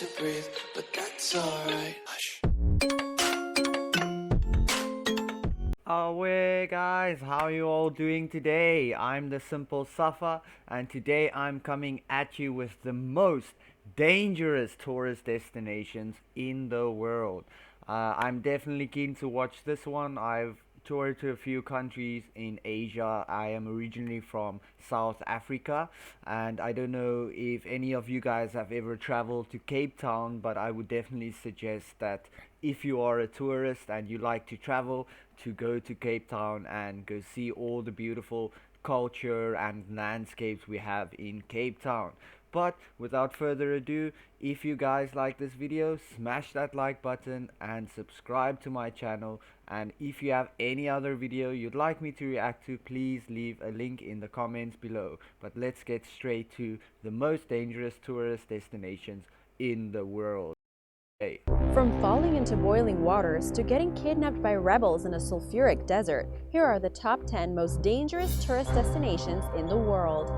to breathe, but that's alright. Hush. Away guys, how you all doing today? I'm the Simple Safa, and today I'm coming at you with the most dangerous tourist destinations in the world. I'm definitely keen to watch this one. I've toured to a few countries in Asia. I am originally from South Africa, and I don't know if any of you guys have ever traveled to Cape Town, but I would definitely suggest that if you are a tourist and you like to travel, to go to Cape Town and go see all the beautiful culture and landscapes we have in Cape Town. But without further ado, if you guys like this video, smash that like button and subscribe to my channel. And if you have any other video you'd like me to react to, please leave a link in the comments below. But let's get straight to the most dangerous tourist destinations in the world. From falling into boiling waters to getting kidnapped by rebels in a sulfuric desert, here are the top 10 most dangerous tourist destinations in the world.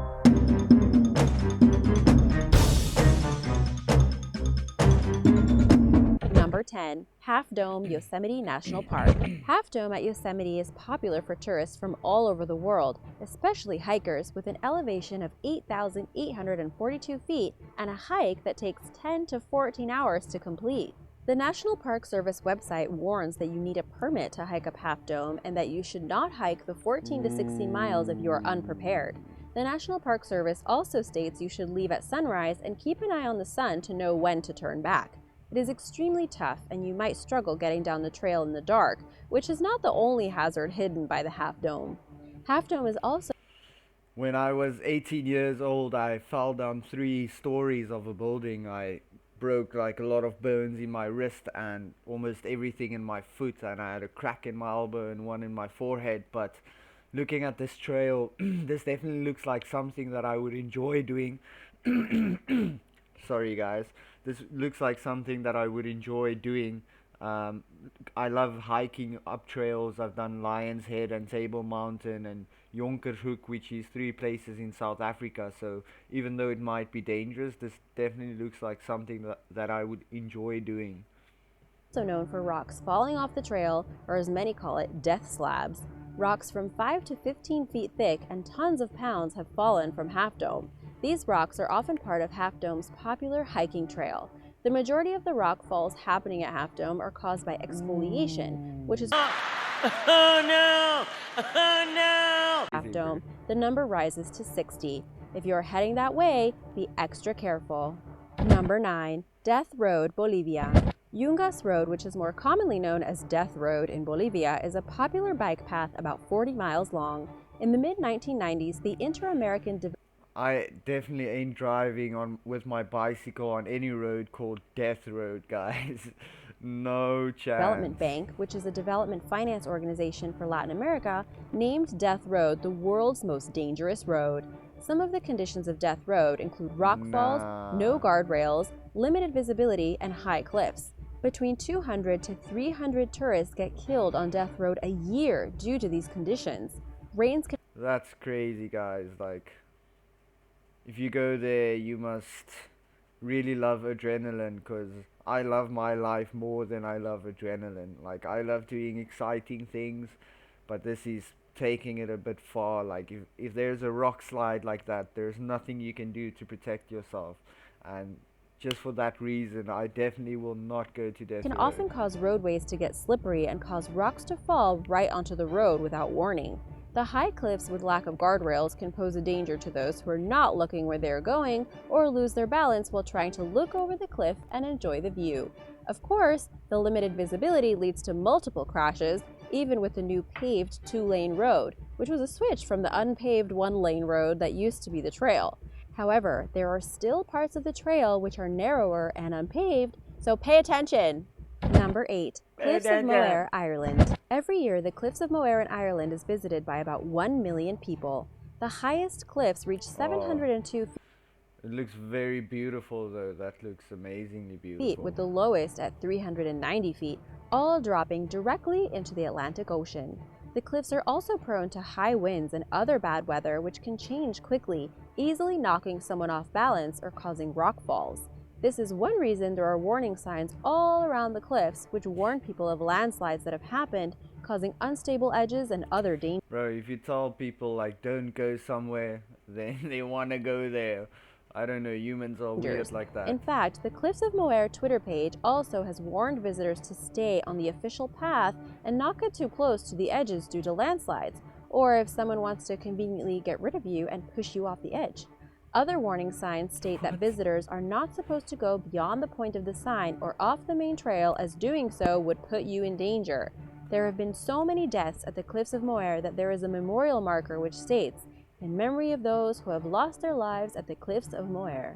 Number 10. Half Dome Yosemite National Park. Half Dome at Yosemite is popular for tourists from all over the world, especially hikers, with an elevation of 8,842 feet and a hike that takes 10 to 14 hours to complete. The National Park Service website warns that you need a permit to hike up Half Dome and that you should not hike the 14 to 16 miles if you are unprepared. The National Park Service also states you should leave at sunrise and keep an eye on the sun to know when to turn back. It is extremely tough, and you might struggle getting down the trail in the dark, which is not the only hazard hidden by the Half Dome. Half Dome is also... When I was 18 years old, I fell down 3 stories of a building. I broke like a lot of bones in my wrist and almost everything in my foot, and I had a crack in my elbow and one in my forehead. But looking at this trail, this definitely looks like something that I would enjoy doing. Sorry guys, this looks like something that I would enjoy doing. I love hiking up trails. I've done Lion's Head and Table Mountain and Jonkershoek, which is 3 places in South Africa. So even though it might be dangerous, this definitely looks like something that I would enjoy doing. Also known for rocks falling off the trail, or as many call it, death slabs. Rocks from 5 to 15 feet thick and tons of pounds have fallen from Half Dome. These rocks are often part of Half Dome's popular hiking trail. The majority of the rock falls happening at Half Dome are caused by exfoliation, which is Half Dome. The number rises to 60. If you're heading that way, be extra careful. Number 9. Death Road, Bolivia. Yungas Road, which is more commonly known as Death Road in Bolivia, is a popular bike path about 40 miles long. In the mid-1990s, the Inter-American I definitely ain't driving with my bicycle on any road called Death Road, guys. No chance. Development Bank, which is a development finance organization for Latin America, named Death Road the world's most dangerous road. Some of the conditions of Death Road include rock falls, no guardrails, limited visibility, and high cliffs. Between 200 to 300 tourists get killed on Death Road a year due to these conditions. Rains can... That's crazy, guys. Like, if you go there, you must really love adrenaline, because I love my life more than I love adrenaline. Like, I love doing exciting things, but this is taking it a bit far. Like, if there's a rock slide like that, there's nothing you can do to protect yourself. And just for that reason, I definitely will not go to Death Road. Can often cause roadways to get slippery and cause rocks to fall right onto the road without warning. The high cliffs with lack of guardrails can pose a danger to those who are not looking where they are going or lose their balance while trying to look over the cliff and enjoy the view. Of course, the limited visibility leads to multiple crashes, even with the new paved 2-lane road, which was a switch from the unpaved 1-lane road that used to be the trail. However, there are still parts of the trail which are narrower and unpaved, so pay attention! Number 8. Cliffs of Moher, Ireland. Every year, the Cliffs of Moher in Ireland is visited by about 1 million people. The highest cliffs reach 702 feet. It looks very beautiful though. That looks amazingly beautiful. With the lowest at 390 feet, all dropping directly into the Atlantic Ocean. The cliffs are also prone to high winds and other bad weather which can change quickly, easily knocking someone off balance or causing rock falls. This is one reason there are warning signs all around the cliffs which warn people of landslides that have happened, causing unstable edges and other dangers. Bro, if you tell people like don't go somewhere, then they want to go there. I don't know, humans are weird like that. In fact, the Cliffs of Moher Twitter page also has warned visitors to stay on the official path and not get too close to the edges due to landslides, or if someone wants to conveniently get rid of you and push you off the edge. Other warning signs state that visitors are not supposed to go beyond the point of the sign or off the main trail, as doing so would put you in danger. There have been so many deaths at the Cliffs of Moher that there is a memorial marker which states, "In memory of those who have lost their lives at the Cliffs of Moher."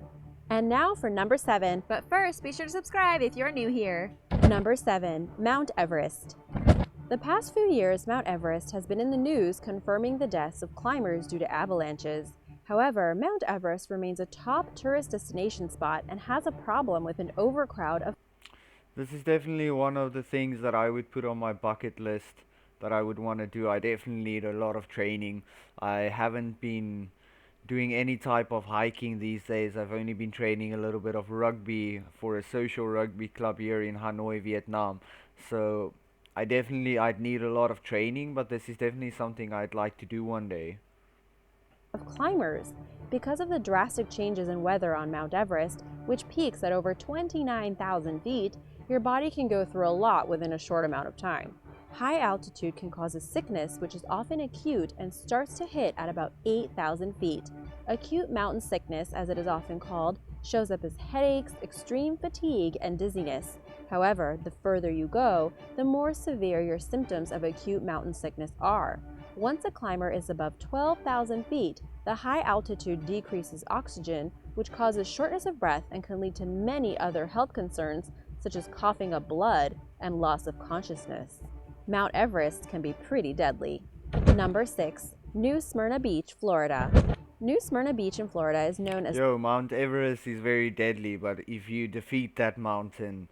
And now for number 7. But first, be sure to subscribe if you're new here. Number 7. Mount Everest. The past few years, Mount Everest has been in the news confirming the deaths of climbers due to avalanches. However, Mount Everest remains a top tourist destination spot and has a problem with an overcrowd of. This is definitely one of the things that I would put on my bucket list that I would want to do. I definitely need a lot of training. I haven't been doing any type of hiking these days. I've only been training a little bit of rugby for a social rugby club here in Hanoi, Vietnam. So I'd need a lot of training, but this is definitely something I'd like to do one day. Of climbers. Because of the drastic changes in weather on Mount Everest, which peaks at over 29,000 feet, your body can go through a lot within a short amount of time. High altitude can cause a sickness which is often acute and starts to hit at about 8,000 feet. Acute mountain sickness, as it is often called, shows up as headaches, extreme fatigue, and dizziness. However, the further you go, the more severe your symptoms of acute mountain sickness are. Once a climber is above 12,000 feet, the high altitude decreases oxygen, which causes shortness of breath and can lead to many other health concerns, such as coughing up blood and loss of consciousness. Mount Everest can be pretty deadly. Number 6. New Smyrna Beach, Florida. New Smyrna Beach in Florida is known as. Yo, Mount Everest is very deadly, but if you defeat that mountain,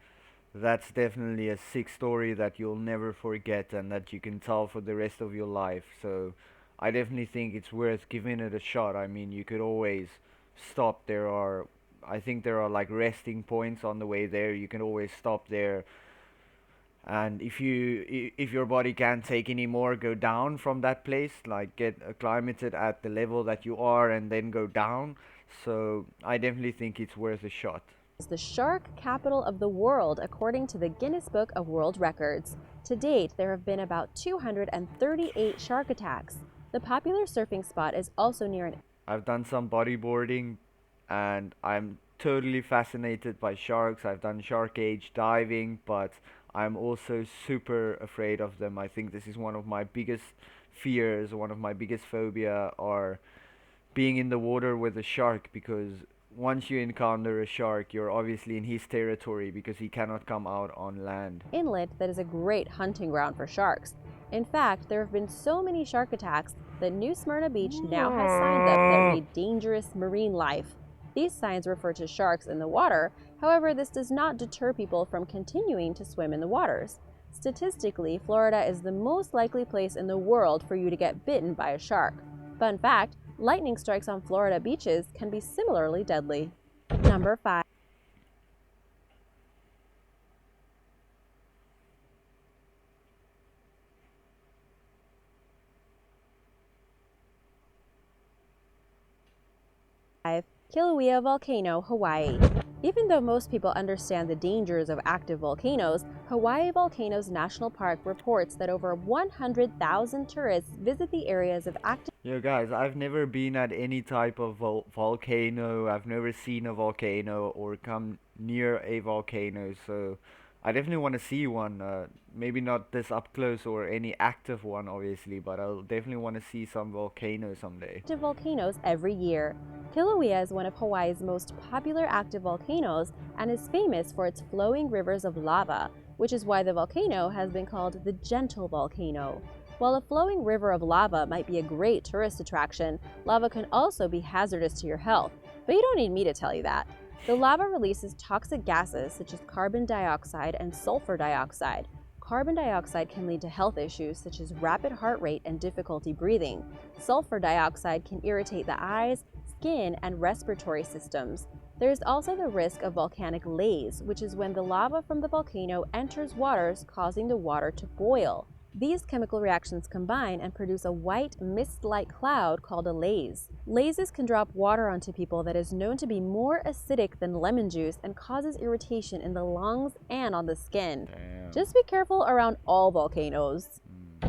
that's definitely a sick story that you'll never forget and that you can tell for the rest of your life. So I definitely think it's worth giving it a shot. I mean, you could always stop. I think there are like resting points on the way there. You can always stop there. And if your body can't take any more, go down from that place, like get acclimated at the level that you are and then go down. So I definitely think it's worth a shot. The shark capital of the world according to the Guinness Book of World Records. To date, there have been about 238 shark attacks. The popular surfing spot is also near an. I've done some bodyboarding and I'm totally fascinated by sharks. I've done shark cage diving, but I'm also super afraid of them. I think this is one of my biggest fears, one of my biggest phobia, are being in the water with a shark, because once you encounter a shark, you're obviously in his territory because he cannot come out on land. Inlet that is a great hunting ground for sharks. In fact, there have been so many shark attacks that New Smyrna Beach now has signs up that read "dangerous marine life." These signs refer to sharks in the water. However, this does not deter people from continuing to swim in the waters. Statistically, Florida is the most likely place in the world for you to get bitten by a shark. Fun fact, lightning strikes on Florida beaches can be similarly deadly. Number 5. Kilauea Volcano, Hawaii. Even though most people understand the dangers of active volcanoes, Hawaii Volcanoes National Park reports that over 100,000 tourists visit the areas of active. Yo guys, I've never been at any type of volcano. I've never seen a volcano or come near a volcano, so I definitely want to see one. Maybe not this up close or any active one, obviously, but I'll definitely want to see some volcanoes someday. Active volcanoes every year. Kilauea is one of Hawaii's most popular active volcanoes and is famous for its flowing rivers of lava, which is why the volcano has been called the Gentle Volcano. While a flowing river of lava might be a great tourist attraction, lava can also be hazardous to your health, but you don't need me to tell you that. The lava releases toxic gases such as carbon dioxide and sulfur dioxide. Carbon dioxide can lead to health issues such as rapid heart rate and difficulty breathing. Sulfur dioxide can irritate the eyes, skin, and respiratory systems. There is also the risk of volcanic laze, which is when the lava from the volcano enters waters, causing the water to boil. These chemical reactions combine and produce a white, mist-like cloud called a laze. Lazes can drop water onto people that is known to be more acidic than lemon juice and causes irritation in the lungs and on the skin. Damn. Just be careful around all volcanoes.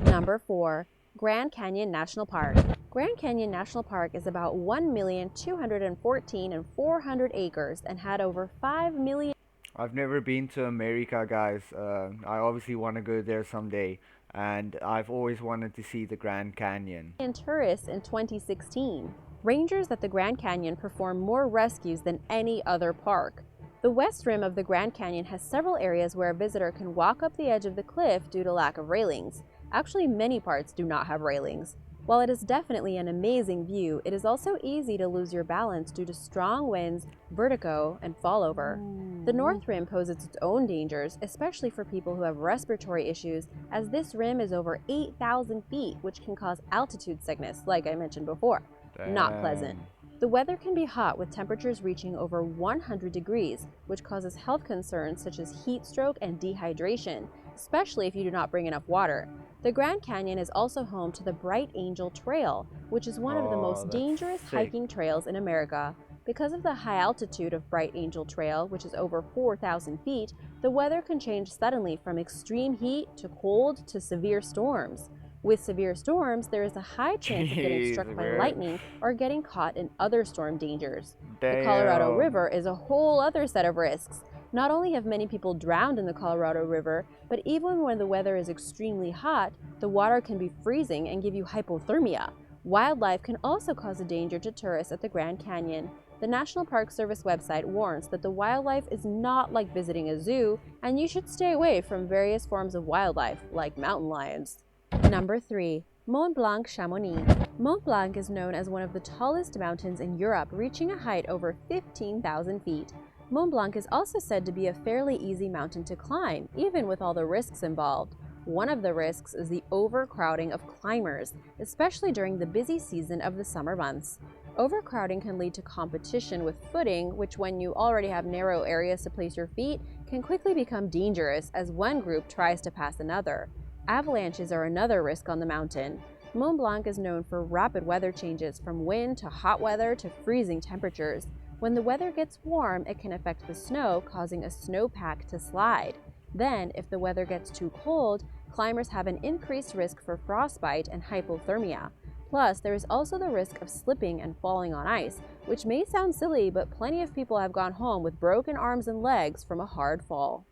Number 4. Grand Canyon National Park. Grand Canyon National Park is about 1,214,400 acres and had over 5 million I've never been to America, guys. I obviously want to go there someday, and I've always wanted to see the Grand Canyon. tourists in 2016. Rangers at the Grand Canyon perform more rescues than any other park. The west rim of the Grand Canyon has several areas where a visitor can walk up the edge of the cliff due to lack of railings. Actually, many parts do not have railings. While it is definitely an amazing view, it is also easy to lose your balance due to strong winds, vertigo, and fallover. The North Rim poses its own dangers, especially for people who have respiratory issues, as this rim is over 8,000 feet, which can cause altitude sickness, like I mentioned before. Not pleasant. The weather can be hot with temperatures reaching over 100 degrees, which causes health concerns such as heat stroke and dehydration, especially if you do not bring enough water. The Grand Canyon is also home to the Bright Angel Trail, which is one of the most dangerous hiking trails in America. Because of the high altitude of Bright Angel Trail, which is over 4,000 feet, the weather can change suddenly from extreme heat to cold to severe storms. With severe storms, there is a high chance of getting struck by lightning or getting caught in other storm dangers. The Colorado River is a whole other set of risks. Not only have many people drowned in the Colorado River, but even when the weather is extremely hot, the water can be freezing and give you hypothermia. Wildlife can also cause a danger to tourists at the Grand Canyon. The National Park Service website warns that the wildlife is not like visiting a zoo, and you should stay away from various forms of wildlife, like mountain lions. Number 3. Mont Blanc, Chamonix. Mont Blanc is known as one of the tallest mountains in Europe, reaching a height over 15,000 feet. Mont Blanc is also said to be a fairly easy mountain to climb, even with all the risks involved. One of the risks is the overcrowding of climbers, especially during the busy season of the summer months. Overcrowding can lead to competition with footing, which when you already have narrow areas to place your feet, can quickly become dangerous as one group tries to pass another. Avalanches are another risk on the mountain. Mont Blanc is known for rapid weather changes from wind to hot weather to freezing temperatures. When the weather gets warm, it can affect the snow, causing a snowpack to slide. Then, if the weather gets too cold, climbers have an increased risk for frostbite and hypothermia. Plus, there is also the risk of slipping and falling on ice, which may sound silly, but plenty of people have gone home with broken arms and legs from a hard fall.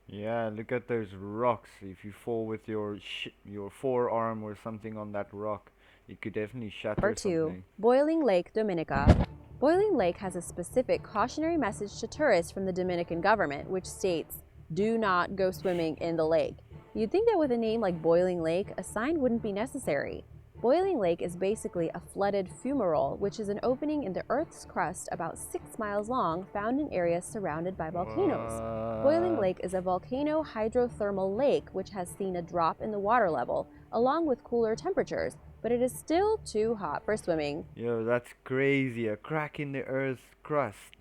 Yeah, look at those rocks. If you fall with your forearm or something on that rock, it could definitely shatter Number 2. something. Boiling Lake, Dominica. Boiling Lake has a specific cautionary message to tourists from the Dominican government, which states, "Do not go swimming in the lake." You'd think that with a name like Boiling Lake, a sign wouldn't be necessary. Boiling Lake is basically a flooded fumarole, which is an opening in the Earth's crust about 6 miles long, found in areas surrounded by volcanoes. Boiling Lake is a volcano hydrothermal lake which has seen a drop in the water level, along with cooler temperatures, but it is still too hot for swimming. Yo, that's crazy. A crack in the Earth's crust.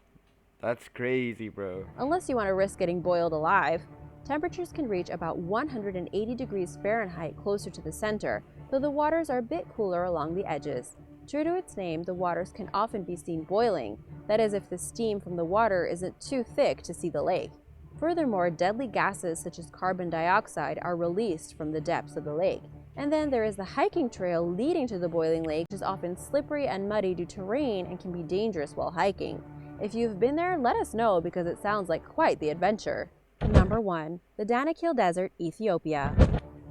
That's crazy, bro. Unless you want to risk getting boiled alive. Temperatures can reach about 180 degrees Fahrenheit closer to the center, though the waters are a bit cooler along the edges. True to its name, the waters can often be seen boiling, that is if the steam from the water isn't too thick to see the lake. Furthermore, deadly gases such as carbon dioxide are released from the depths of the lake. And then there is the hiking trail leading to the Boiling Lake, which is often slippery and muddy due to rain and can be dangerous while hiking. If you've been there, let us know because it sounds like quite the adventure. Number 1. The Danakil Desert, Ethiopia.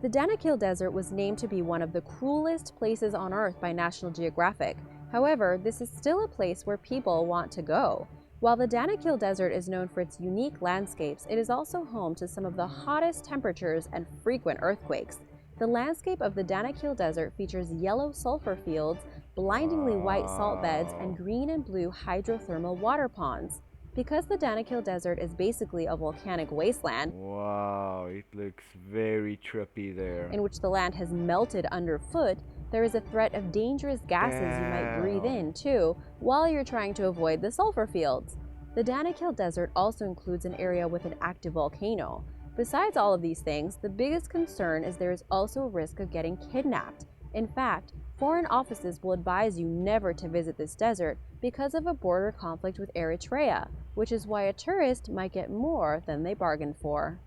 The Danakil Desert was named to be one of the cruelest places on Earth by National Geographic. However, this is still a place where people want to go. While the Danakil Desert is known for its unique landscapes, it is also home to some of the hottest temperatures and frequent earthquakes. The landscape of the Danakil Desert features yellow sulfur fields, blindingly white salt beds, and green and blue hydrothermal water ponds. Because the Danakil Desert is basically a volcanic wasteland, Wow, it looks very trippy there. in which the land has melted underfoot, there is a threat of dangerous gases you might breathe in too, while you're trying to avoid the sulfur fields. The Danakil Desert also includes an area with an active volcano. Besides all of these things, the biggest concern is there is also a risk of getting kidnapped. In fact, foreign offices will advise you never to visit this desert because of a border conflict with Eritrea, which is why a tourist might get more than they bargained for.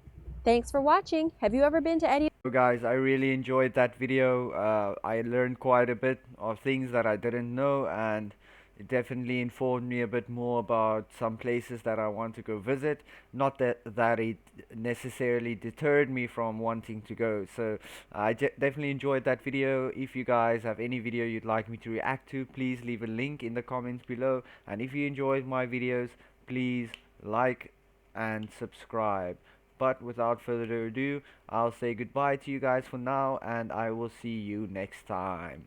Thanks for watching! Have you ever been to any So guys, I really enjoyed that video. I learned quite a bit of things that I didn't know, and it definitely informed me a bit more about some places that I want to go visit. Not that it necessarily deterred me from wanting to go. So I definitely enjoyed that video. If you guys have any video you'd like me to react to, please leave a link in the comments below. And if you enjoyed my videos, please like and subscribe. But without further ado, I'll say goodbye to you guys for now, and I will see you next time.